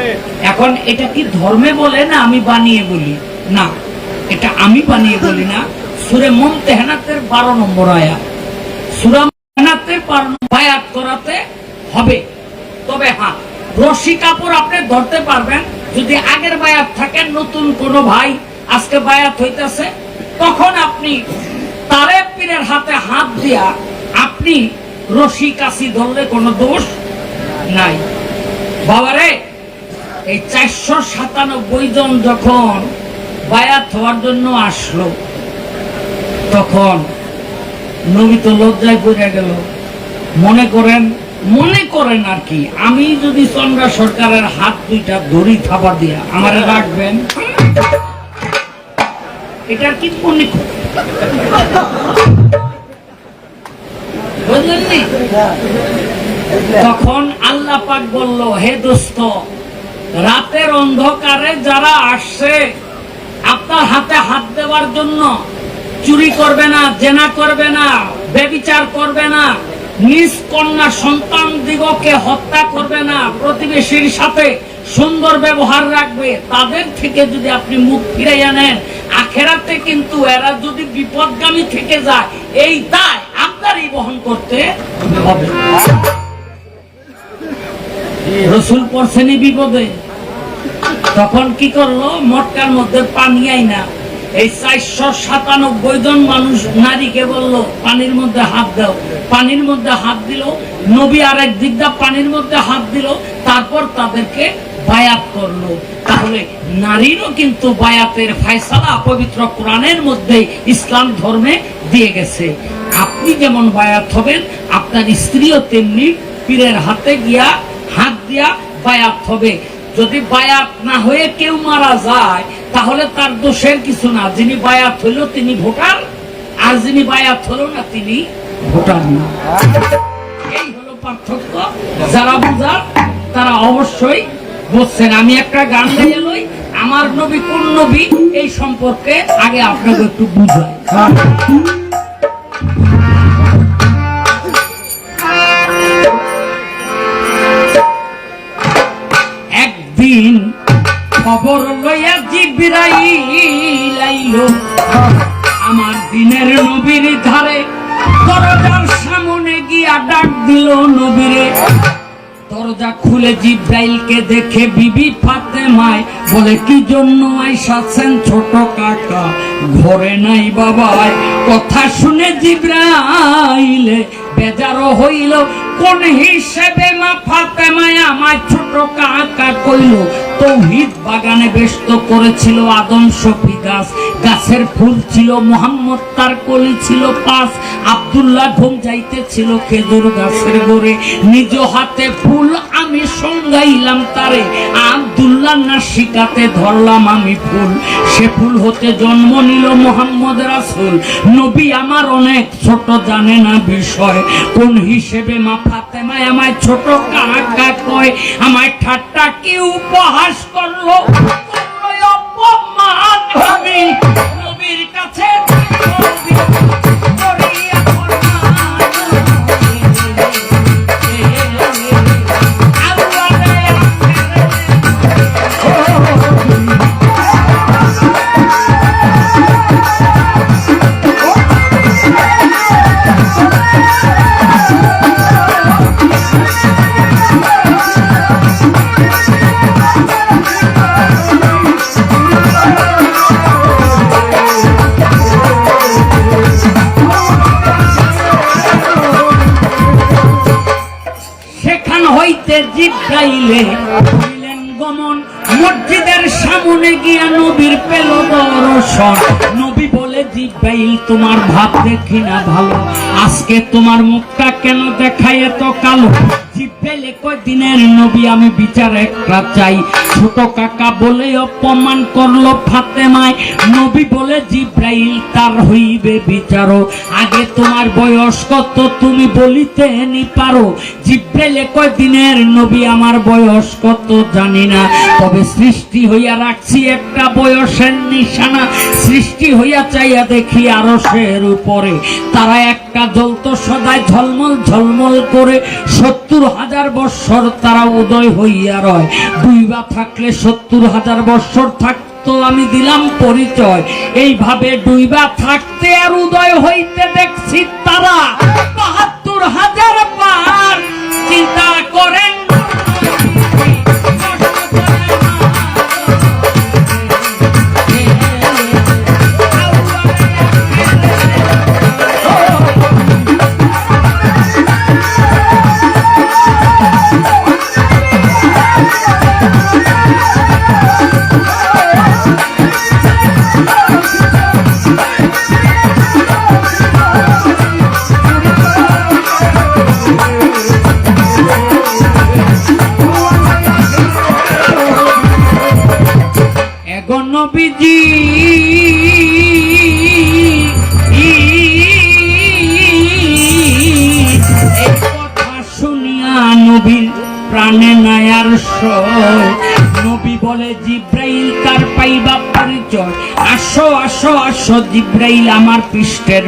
[SPEAKER 2] এখন এটা কি ধর্মে বলে না আমি বানিয়ে বলি? না, এটা আমি বানিয়ে বলি না। সূরা মুমতাহানাতের 12 নম্বর আয়াত, সূরা মুমতাহানাতের 12 নম্বর বায়াত করাতে হবে। তবে হ্যাঁ, রশি কাপড় আপনি ধরতে পারবেন যদি আগের বায়াত থাকে। নতুন কোন ভাই আজকে বায়াত হইতেছে, তখন আপনি তারে পীরের হাতে হাত দিয়া আপনি রশি কাশি ধরলে কোনো দোষ নাই। বাবারে, এই 497 জন যখন বায়াত হওয়ার জন্য আসলো, তখন নবী তো লজ্জায় পড়ে গেল। মনে করেন মনে করেন আর কি আমি যদি চন্দ্রা সরকারের হাত দুইটা দড়ি থাবা দিয়া আমারে রাখবেন, এটা কি মনে করেন? বুঝলেন নি? তখন আল্লাহ পাক বলল, হে দোস্ত, রাতের অন্ধকারে যারা আসছে আপনার হাতে হাত দেওয়ার জন্য, চুরি করবে না, জেনা করবে না, ব্যভিচার করবে না, নিজ কন্যা সন্তান দিগকে হত্যা করবে না, প্রতিবেশীর সাথে সুন্দর ব্যবহার রাখবে, তাদের থেকে যদি আপনি মুখ ফিরাইয়া নেন, আখেরাতে কিন্তু এরা যদি বিপদগামী থেকে যায়, এই দায় আপনারই বহন করতে হবে। রসুল পড়ছেনি বিপদে, তখন কি করলো? মটকার মধ্যে পানি আইনা এই 497 জন মানুষ নারীকে বলল পানির মধ্যে হাত দাও। পানির মধ্যে হাত দিল, নবী আরেক দিক দিয়ে পানির মধ্যে হাত দিল, তারপর তাদেরকে বায়াত করলো। তাহলে নারীরও কিন্তু বায়াতের ফয়সালা পবিত্র কোরআনের মধ্যে ইসলাম ধর্মে দিয়ে গেছে। আপনি যেমন বায়াত হবেন, আপনার স্ত্রীও তেমনি পীরের হাতে গিয়া হাত দিয়া বায়াত হবে। যদি বায়াত না হয়ে কেউ মারা যায় তাহলে তার দোষের কিছু না, যিনি বায়াত হইল তিনি ভোটার, আর যিনি বায়াত হলো না তিনি ভোটার না। এই হলো পার্থক্য। যারা বুঝার তারা অবশ্যই বুঝছেন। আমি একটা গান গাইয়া লই, আমার নবী কোন নবী এই সম্পর্কে আগে আপনাকে একটু বুঝাই। একদিন খবর লইয়া জিবরাইল আইলো আমার দিনের নবীর ধারে, দরজার সামনে গিয়া ডাক দিল নবীরে। দরজা খুলে জিবরাইলকে দেখে বিবি ফাতেমায় বলে, কি জন্য আইসাছেন ছোট কাকা, ঘরে নাই বাবায়। কথা শুনে জিবরাইলে বেজারও হইল, কোন হিসেবে মা ফাতেমায় আমার ছোট কাকা কইল। তৌহিদ বাগানে ব্যস্ত করেছিল আদম শফি গাছ, গাছের ফুল ছিল মোহাম্মদ, তার কলি ছিল পাঁচ। আব্দুল্লাহ ঘুম যাইতেছিল খেজুর গাছের গোড়ে, নিজ হাতে ফুল আমি সঙ্গাইলাম তারে। আব্দুল্লাহ না শিকাতে ধরলাম আমি ফুল, সে ফুল হতে জন্ম নিল মোহাম্মদ রাসূল। নবী আমার অনেক ছোট, জানে না বিষয়, কোন হিসেবে মা ফাতেমায় আমায় ছোট কাকা কয়। আমায় ঠাট্টা কি উপহাস করলো, অপমান আমি নবীর কাছে জিবরাইলে হইলেন গমন, মসজিদের সামনে গিয়া নবীর পেল দর্শন। নবী বলে, জিবরাইল তোমার ভাব দেখি না ভালো, আজকে তোমার মুখটা কেন দেখায় এত কালো? জিবরাইল কয়, দিনের নবী আমি বিচার একটা চাই। ছোট কাকা বলে অপমান করলো ফাতেমায়। নবী বলে, জিবরাইল তার হইবে বিচারও, আগে তোমার বয়স কত তুমি বলিতে নি পারো? জিবরাইল কয়, দিনের নবী আমার বয়স কত জানি না, তবে সৃষ্টি হইয়া রাখছি একটা বয়সের নিশানা। সৃষ্টি হইয়া চাইয়া দেখি আরশের উপরে, তারা একটা জ্বলতো সদায় ঝলমল ঝলমল করে। 70,000 বৎসর তারা উদয় হইয়া রয়, দুইবা থাকলে 70,000 বৎসর থাকতো, আমি দিলাম পরিচয়। এইভাবে দুইবা থাকতে আর উদয় হইতে দেখছি তারা 72,000 পার। চিন্তা করেন নবীজি এই কথা শুনিয়া নবীর প্রাণে নায়ার সয়। নবী বলে জিব্রাইল তার পাইবা পরিচয়, আসো আসো আসো জিব্রাইল আমার পৃষ্ঠের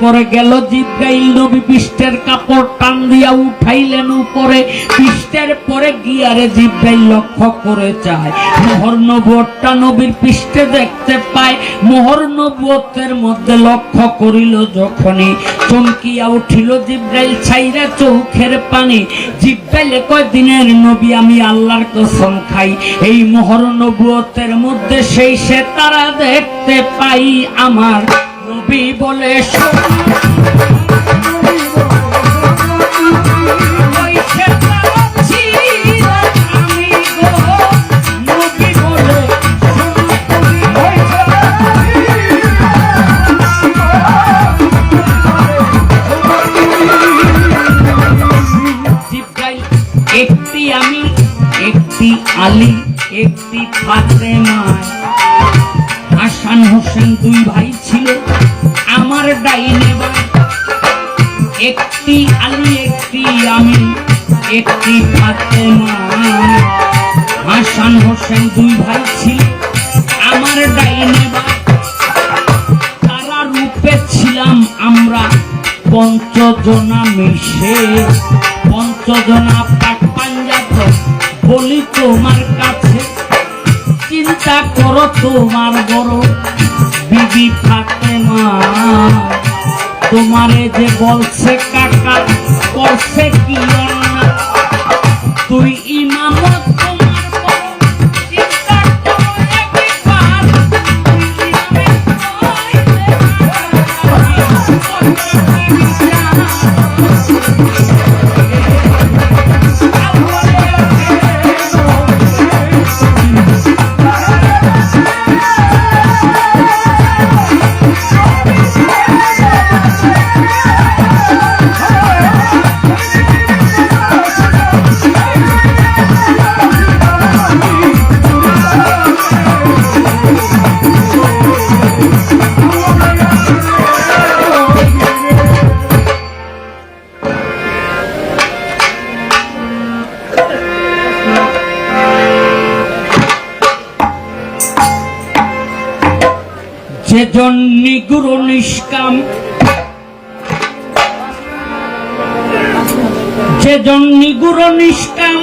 [SPEAKER 2] পরে গেল জিব্রাইল। নবী পৃষ্ঠের কাপড় টান দিয়া উঠাইলেন উপরে, পৃষ্ঠের পরে গিয়ারে জিব্রাইল লক্ষ্য করে চায়, মোহর নবুয়তটা নবীর পৃষ্ঠে দেখতে পায়। মোহর নবুয়তের মধ্যে লক্ষ্য করিল যখনই, চমকিয়া উঠিল জিব্রাইল ছাইরা চোখের পানি। জিব্রাইলে কয় দিনের নবী আমি আল্লাহর কসম খাই, এই মোহর নবুয়তের মধ্যে সেই সে তারা দেখতে পাই। আমার নবী বলে একটি আমি, একটি আলী, একটি ফাতেমা। হাসান হোসেন দুই ভাই ছিল আমার ডাইনে বাই, একটি আলী, একটি আমি, একটি ফাতেমা। হাসান হোসেন দুই ভাই ছিল আমার ডাইনে বাই, তারা রূপে ছিলাম আমরা পঞ্চজনা মিশে। পঞ্চজনা পাক পাঞ্জাব বলি তোমার কাছে, চিন্তা করো তোমার বড় বিবি ফাতেমা। তোমারে যে বলছে কাকা করছে কি অন্যায়, তুই ইমামত তোমার বড়, চিন্তা করো একবার, তুই যেজন নিগুর নিষ্কাম, যেজন নিগুর নিষ্কাম,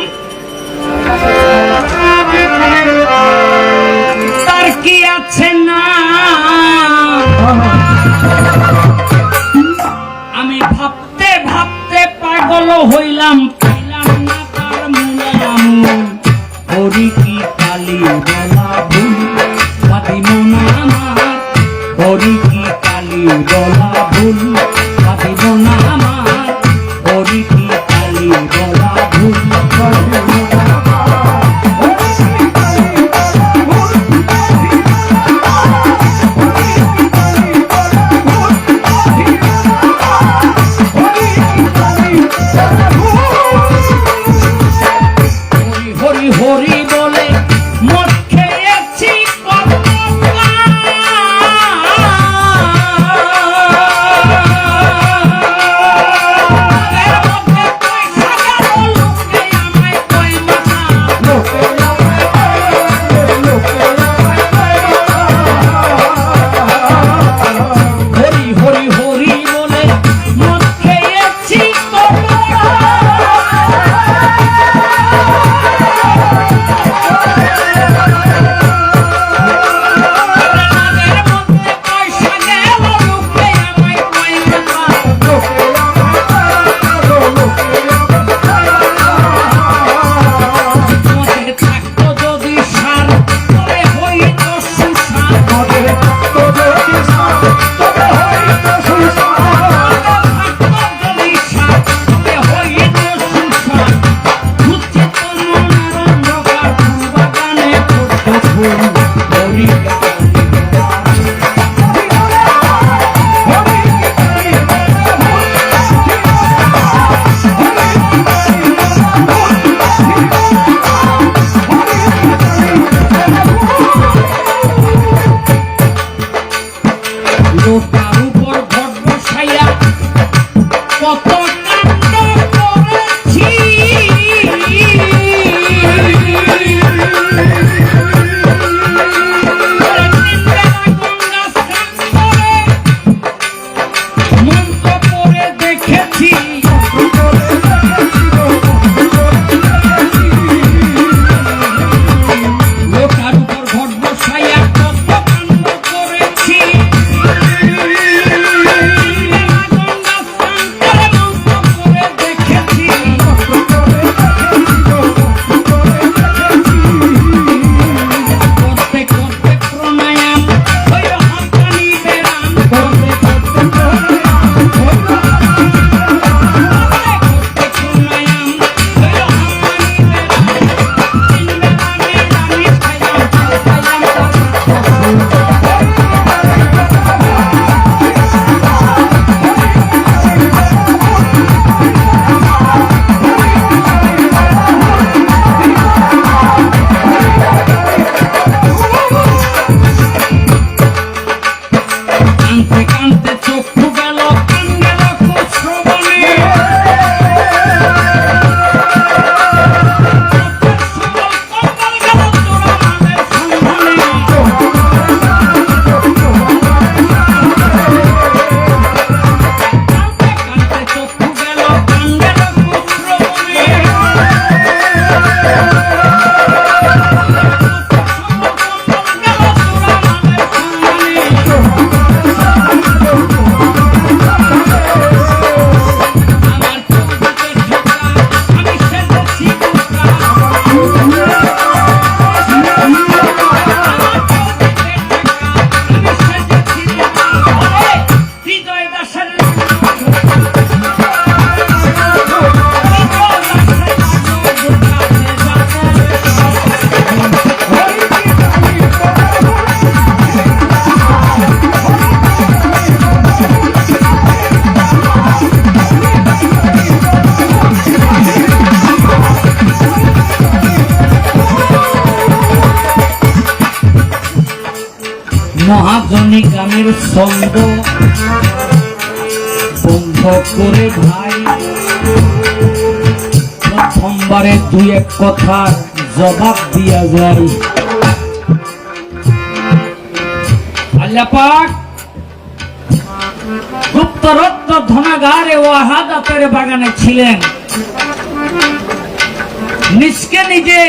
[SPEAKER 2] তার কি আছে না। আমি ভাবতে ভাবতে পাগল হইলাম, পাইলাম না তার মূলামূল। করি কি কালি বলা ভুল, ফাতিমা আমার, করি কি কালি বলা ভুল, ফাতিমা আমার, করি কি কালি বলা ভুল। হরি হরি বলে মদ খেয়েছি কতবার, গানের ছন্দ বন্ধ করে ভাই প্রথমবারে দুই এক কথার জবাব দিয়া যায়। আল্লাহ পাক গুপ্তরত্ন ধনাগারে ও আহাদাতের বাগানে ছিলেন, নিজকে নিজে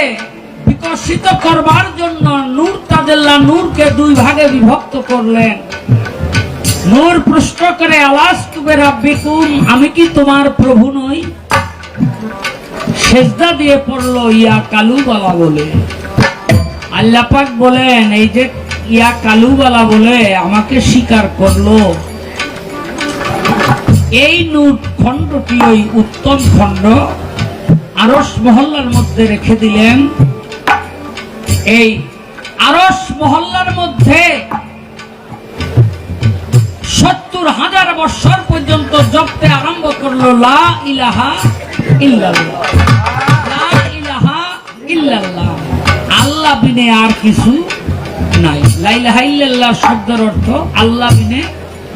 [SPEAKER 2] বিকশিত করবার জন্য নূর তাজাল্লা নূরকে দুই ভাগে বিভক্ত করলেন। নূর প্রশ্ন করে আলাস্তু বিরাব্বিকুম, আমি কি তোমার প্রভু নই? সেজদা দিয়ে পড়ল ইয়া কালুবালা বলে। আল্লাহ পাক বলেন এই যে ইয়া কালুবালা বলে আমাকে স্বীকার করলো, এই নূর খণ্ডটি ওই উত্তম খণ্ড আরশ মহল্লার মধ্যে রেখে দিলেন। এই আরশ মহল্লার মধ্যে ৭০,০০০ বছর পর্যন্ত জপতে আরম্ভ করলো লা ইলাহা ইল্লাল্লাহ, লা ইলাহা ইল্লাল্লাহ, আল্লাহ বিনে আর কিছু নাই। লা ইলাহা ইল্লাল্লাহ শব্দের অর্থ আল্লাহ বিনে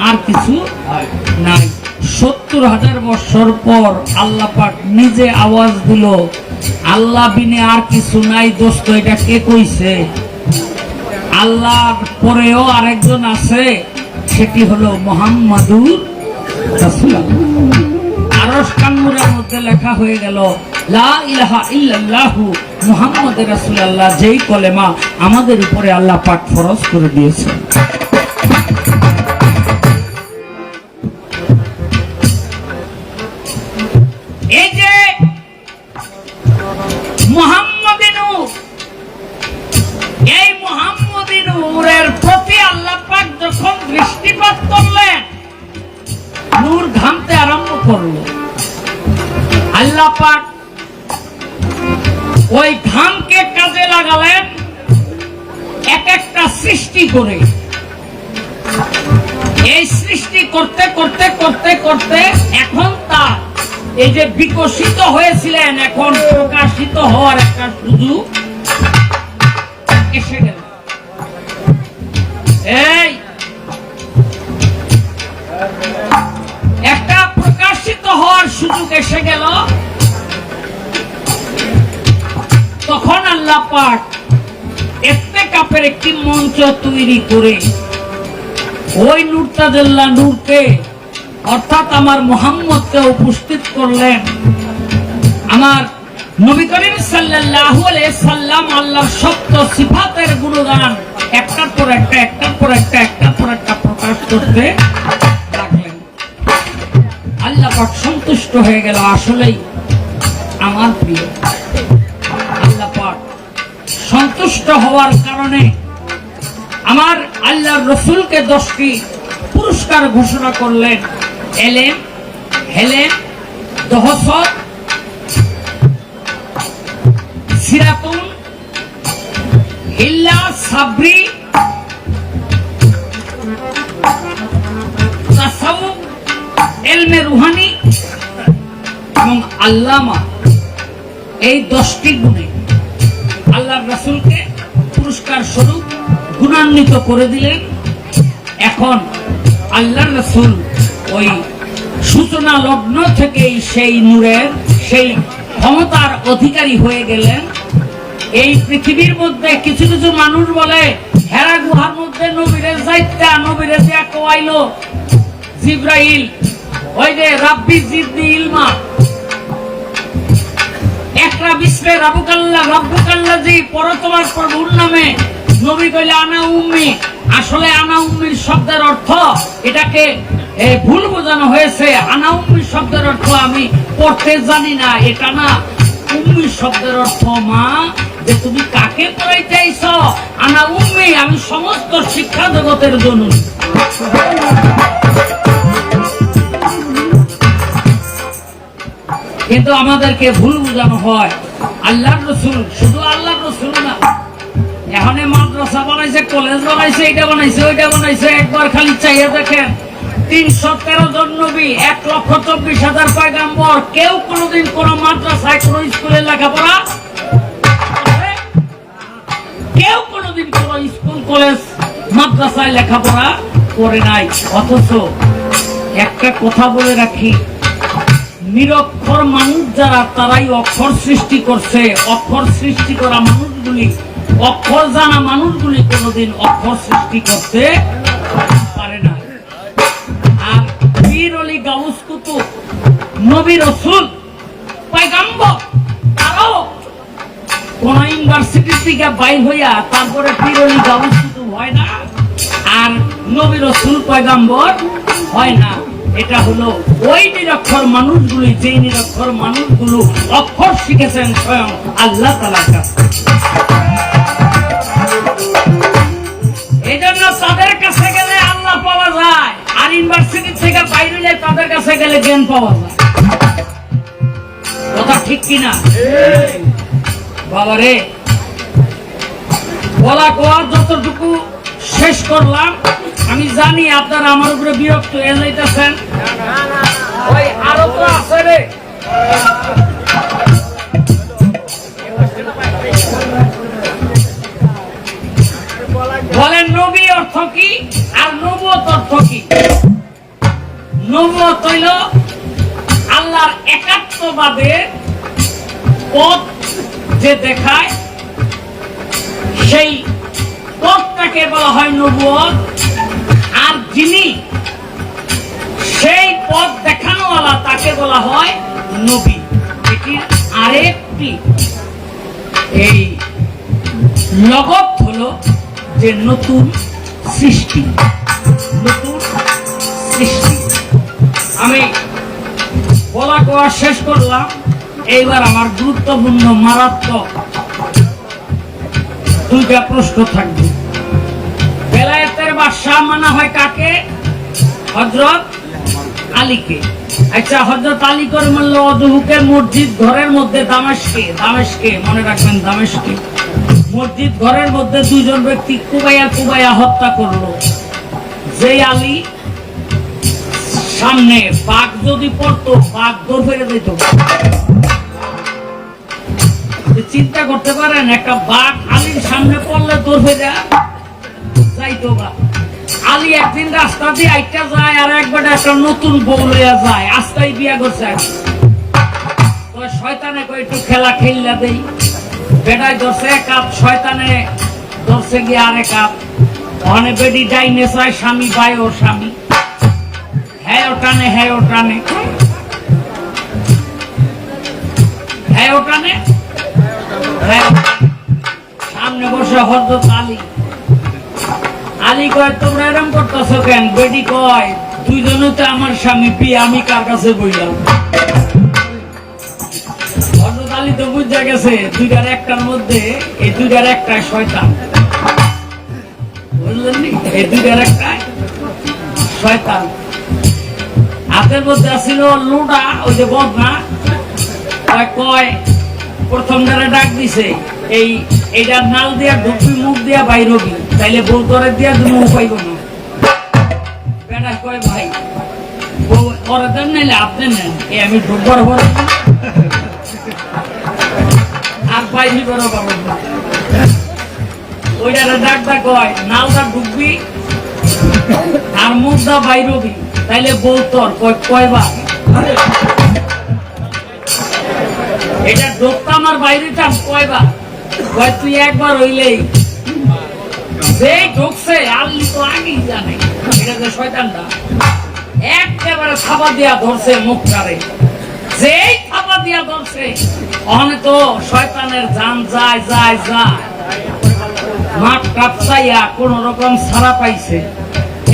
[SPEAKER 2] আর কিছু নাই। ৭০,০০০ বছর পর আল্লাহ পাক নিজে আওয়াজ দিল আল্লাহ বিনে আর কিছু নাই। দোস্ত এটা কে কইছে? আল্লাহর পরেও আরেকজন আছে, সেটি হলো মুহাম্মাদুর রাসূলুল্লাহ। আরশ কান্নুরের মধ্যে লেখা হয়ে গেল লা ইলাহা ইল্লাল্লাহু মুহাম্মাদুর রাসূলুল্লাহ, যেই কলেমা আমাদের উপরে আল্লাহ পাক ফরজ করে দিয়েছেন। এই যে মুহাম্মাদি নূর, এই মুহাম্মাদি নূরের প্রতি আল্লাহ পাক যখন দৃষ্টিপাত করলেন, নূর ঘামতে আরম্ভ করলো। আল্লাহ পাক ওই ঘামকে কাজে লাগালেন এক একটা সৃষ্টি করে। এই সৃষ্টি করতে করতে করতে করতে এখন তার এই যে বিকশিত হয়েছিলেন, এখন প্রকাশিত হওয়ার একটা সুযোগ এসে গেল। এই একটা প্রকাশিত হওয়ার সুযোগ এসে গেল। তখন আল্লাহ পাক ইত্তেকাফের একটি মঞ্চ তৈরি করে ওই নূর তাজাল্লা নূরকে অর্থাৎ আমার মুহাম্মদকে উপস্থিত করলেন। আমার নবী করিম সাল্লাল্লাহু আলাইহি সাল্লাম আল্লাহর সত্য সিফাতের গুণগান একটার পর একটা একটার পর একটা একটার পর একটা প্রকাশ করতে লাগলেন। আল্লাহ পাক সন্তুষ্ট হয়ে গেল, আসলেই আমার প্রিয়। আল্লাহ পাক সন্তুষ্ট হওয়ার কারণে আমার আল্লাহর রাসূলকে 10টি পুরস্কার ঘোষণা করলেন। এলেম, হেলেম, দহসত, সিরাতুন, হিল্লা, সাবরি, তাসাউফ, ইলমে রুহানি এবং আল্লামা, এই 10টি গুণে আল্লাহর রাসূলকে পুরস্কার স্বরূপ গুণান্বিত করে দিলেন। এখন আল্লাহর রাসূল ওই সূচনা লগ্ন থেকেই সেই নূরের সেই ক্ষমতার অধিকারী হয়ে গেলেন। এই পৃথিবীর মধ্যে কিছু কিছু মানুষ বলে হেরা গুহার মধ্যে নবীরে যাইতা, নবীরে দিয়া কোয়াইলো জিব্রাইল, ওই যে রাব্বি জিদনি ইলমা, একরা বিসরে রাব্বুকাল্লাহ রাব্বুকাল্লাযী, পড়ো তোমার প্রভুর নামে। নবী কইলে আনা উম্মি। আসলে আনা উম্মির শব্দের অর্থ এটাকে ভুল বোঝানো হয়েছে। আনা উম্মি শব্দের অর্থ আমি পড়তে জানি না, এটা না। উম্মি শব্দের অর্থ মা, যে তুমি কাকে পড়াইতে আইছো। আনা উম্মি, আমি সমস্ত শিক্ষা জগতের জননী। কিন্তু আমাদেরকে ভুল বোঝানো হয়। আল্লাহর রাসূল শুধু আল্লাহর রাসূল না, এখন মাদ্রাসা বানাইছে, কলেজ বানাইছে, এটা বানাইছে, ওইটা বানাইছে। একবার খালি চাইয়া দেখেন 313 জন নবী, 1,24,000 পয়গাম্বর, কেউ কোনোদিন কোন মাদ্রাসায় কোন স্কুলে লেখাপড়া, কেউ কোনোদিন কোন স্কুল কলেজ মাদ্রাসায় লেখাপড়া করে নাই। অথচ একটা কথা বলে রাখি, নিরক্ষর মানুষ যারা তারাই অক্ষর সৃষ্টি করছে। অক্ষর সৃষ্টি করা মানুষগুলি, অক্ষর জানা মানুষগুলি কোনোদিন অক্ষর সৃষ্টি করতে পারে না। আর পীর অলি গাউস কুতুব, নবী রাসূল, পয়গম্বর তারাও কোন ইউনিভার্সিটি থেকে বাইর হইয়া তারপরে পীর অলি গাউস কুতুব হয় না, আর নবী রাসূল পয়গম্বর হয় না। এটা হলো ওই নিরক্ষর মানুষগুলি, যে নিরক্ষর মানুষগুলো অক্ষর শিখেছেন স্বয়ং আল্লাহ তাআলার কাছে। এই জন্য তাদের কাছে গেলে আল্লাহ পাওয়া যায়, আর ইউনিভার্সিটি থেকে বাইরে হলে তাদের কাছে গেলে জ্ঞান পাওয়া যায়। কথা ঠিক কিনা বাবারে? বলা কোয়া যতটুকু শেষ করলাম, আমি জানি আপনারা আমার উপরে বিরক্ত হয়ে যাইতেছেন। ওই আরো তো আছে রে, বলেন নবী অর্থ কি আর নবুয়ত অর্থ কি? নবুয়ত হইল আল্লাহর একাত্মবাদের পথ যে দেখায়, সেই পথটাকে বলা হয় নবুয়ত। আর যিনি সেই পথ দেখানোওয়ালা তাকে বলা হয় নবী। এটির আরেকটি এই লগত হলো যে নতুন সৃষ্টি, নতুন সৃষ্টি। আমি বলা কোয়া শেষ করলাম। এইবার আমার গুরুত্বপূর্ণ মারাত্মক দুইটা প্রশ্ন থাকবে। বেলায়েতের বাদশাহ মানা হয় কাকে? হযরত আলীকে। আচ্ছা, হযরত আলী করিমুল্লাহ ওয়াজহুকে মসজিদ ঘরের মধ্যে দামেস্কে মনে রাখবেন, দামেস্কে মসজিদ ঘরের মধ্যে দুইজন ব্যক্তি কুবাইয়া হত্যা করলো। যে আলী সামনে বাঘ যদি পড়তো, বাঘ দৌড় ফেলে দিত। চিন্তা করতে পারেন, একটা বাঘ আলীর সামনে পড়লে দৌড় ফেলে যাইতো। বা আলী একদিন রাস্তা দিয়ে আইটা যায়, আর একবার একটা নতুন বউ লইয়া যায়, আস্তাই বিয়া করছে। শয়তানে কই একটু খেলা খেললা দেই, বেটায় ধরছে এক হাত, শয়তানে ধরছে গিয়ে আরেক হাত। ওখানে বেটি ডাইনে চায়, স্বামী পায় ওর স্বামী, হ্যাঁ ও টানে, হ্যাঁ ও টানে, হ্যাঁ ও টানে, হ্যাঁ। সামনে বসে হযরত আলী। আলী কয়, তোমরা এরকম করতেছ কেন? বেটি কয়, দুইজনে তো আমার স্বামী, বিয়ে আমি কার কাছে বইলাম? হযরত আলী তো বুঝা গেছে দুইটার একটার মধ্যে, এই দুইটার একটাই শয়তান, বুঝলেন নি? এই দুইটার একটাই শয়তান। হাতের মধ্যে ছিল লোটা, ওই যে বদনা। কয় প্রথম দ্বারা ডাক দিছে, এইটার নাল দিয়া ঢুকবি, মুখ দিয়া বাইর হবি, তাইলে বউ করে দিয়া তুমি উপাইব না। বেটা কয়, ভাই বউ করে দেন, নাইলে আপনি নেন, আমি ঢুকবার পরে আর বাইরে বেরো পাবো না। ওইটারে ডাকটা কয়, নালটা ঢুকবি আর মুখ দা বাইর হবি, তাইলে বউ তোর। কয়বার এটা ঢুকতাম আর বাইরেটা কয়বার? কয় তুই একবার হইলেই। যে ঢুকছে আল্লি তো আগেই জানে এটা যে শয়তানটা, একেবারে থাবা দিয়া ধরছে মুখটারে। যেই থাবা দিয়া ধরছে, ওখানে তো শয়তানের জান যায় যায় যায়, মাঠ কাপসাইয়া কোন রকম ছাড়া পাইছে।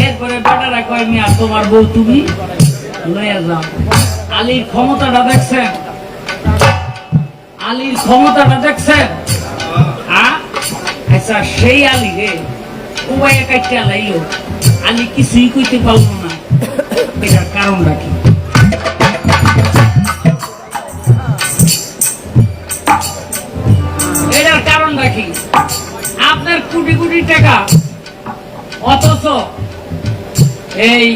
[SPEAKER 2] এরপরে বেটারা কয়, মিয়া তোমার বউ তুমি লইয়া যাও। আলীর ক্ষমতাটা দেখছেন? আলীর ক্ষমতাটা দেখছেন? আচ্ছা, সেই আলী রে কুবাইয়া কাইটা লাইলো, আলী কিছুই কইতে পারল না। এটার কারণটা কি? এটার কারণটা কি? আপনার কোটি কোটি টাকা, অথচ এই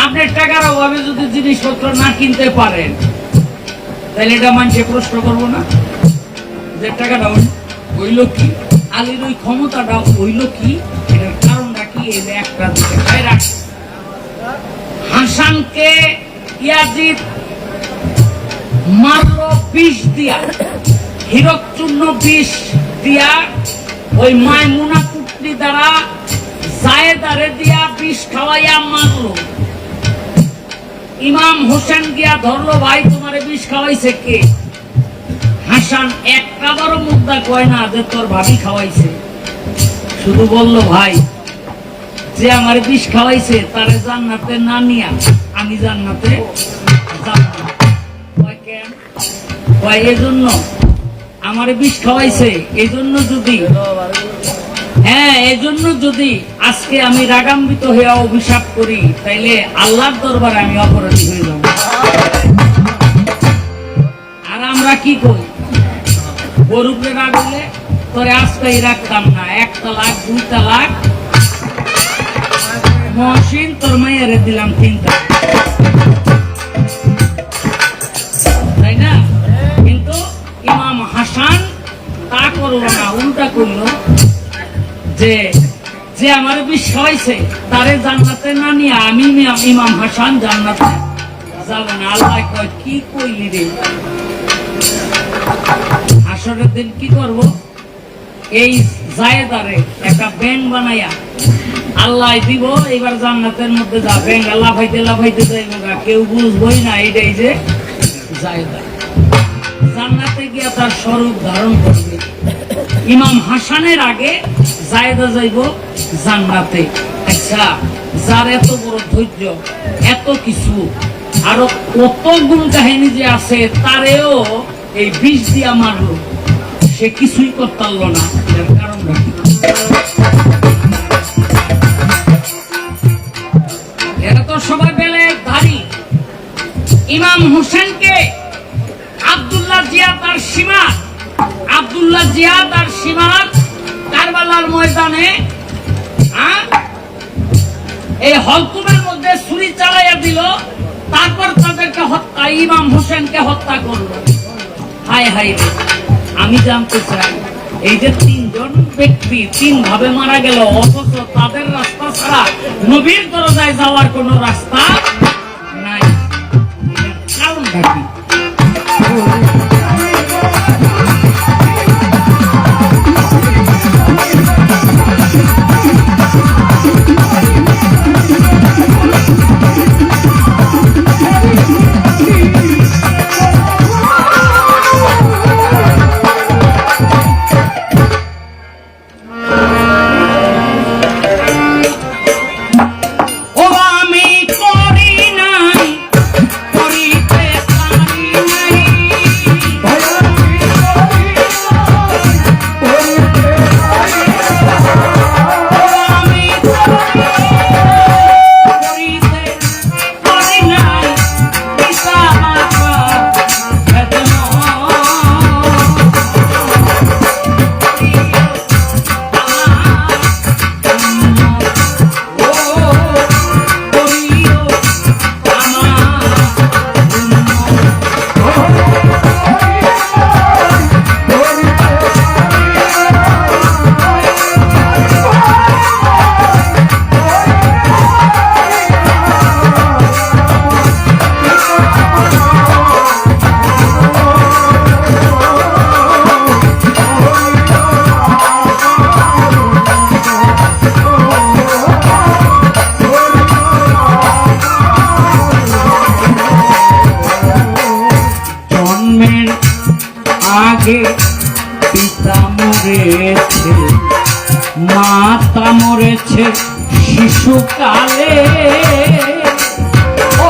[SPEAKER 2] আপনার টাকার অভাবে যদি জিনিসপত্র না কিনতে পারেন, তাহলে এটা মানুষে প্রশ্ন করবো না যে টাকাটা হইল কি? আলীর ওই ক্ষমতাটা হইল কি? এটার কারণটা কি? এই যে একটা দিকে ভাই রাখ। হাসানকে ইয়াজিদ মারল বিষ দিয়া, হীরক চূর্ণ বিষ দিয়া, ওই মায়মুনা পুত্রী দ্বারা জায়েদারে দিয়া বিষ খাওয়াইয়া মারলো। ইমাম হোসেন গিয়া ধরলো, ভাই তোমারে বিষ খাওয়াইছে কে? হাসান একবারও মুদ্রা কয় না যে তোর ভাবি খাওয়াইছে, শুধু বললো ভাই যে আমার বিষ খাওয়াইছে তারে জান্নাতে না নিয়া আমি জান্নাতে যাব না। কয় কেন? কয় এজন্য আমার বিষ খাওয়াইছে, এজন্য যদি এজন্য যদি আজকে আমি রাগান্বিত হয়ে অভিশাপ করি তাইলে আল্লাহর দরবারে আমি অপরাধী হয়ে যাব। আর আমরা কি করি? গরুকে রাখলে তোরে আজকেই রাখতাম না, 1 তালাক 2 তালাক, মহসিন তোর মাইয়ারে দিলাম 3 তালাক, তাই না? কিন্তু ইমাম হাসান তা করলো না, উল্টা করলো যে যে আমার বিষ খাওয়াইছে তারে জান্নাতে না নিয়ে আমি ইমাম হাসান জান্নাতে যাব না। আল্লাহ কয় কি কইলি রে? হাসরের দিন কি করব? এই জায়েদারে একটা ব্যাংক বানাইয়া আল্লাহ দিব, এবার জান্নাতের মধ্যে যা ব্যাংক লাফাইতে লাফাইতে যাইব, কেউ বুঝবই না এইটাই যে জায়েদা। জান্নাতে গিয়া তার স্বরূপ ধারণ করবে। ইমাম হাসানের আগে জায়েদা যাইব জান্নাতে। আচ্ছা, যার এত বড় ধৈর্য, এত কিছু, আরো কত গুণ কাহিনী যে আছে, তারেও এই বিষ দিয়া মারলো, সে কিছুই করতে পারলো না। এর কারণটা কি? এরা তো সবাই বেলে ধারী। ইমাম হোসেনকে আব্দুল্লাহ জিয়াদ আর সীমাত, আব্দুল্লাহ জিয়াদ আর সীমাত কারবালার ময়দানে এই হলকুমের মধ্যে ছুরি চালাইয়া দিল, তারপর তাদেরকে হত্যা, ইমাম হোসেনকে হত্যা করলো। হায় হায় রে, আমি জানতে চাই এই যে 3 জন ব্যক্তি 3 ভাবে মারা গেল, অথচ তাদের রাস্তা ছাড়া নবীর দরজায় যাওয়ার কোন রাস্তা নাই, কারণটা কি? আগে পিতা মরেছে, মাতা মরেছে শিশুকালে, ও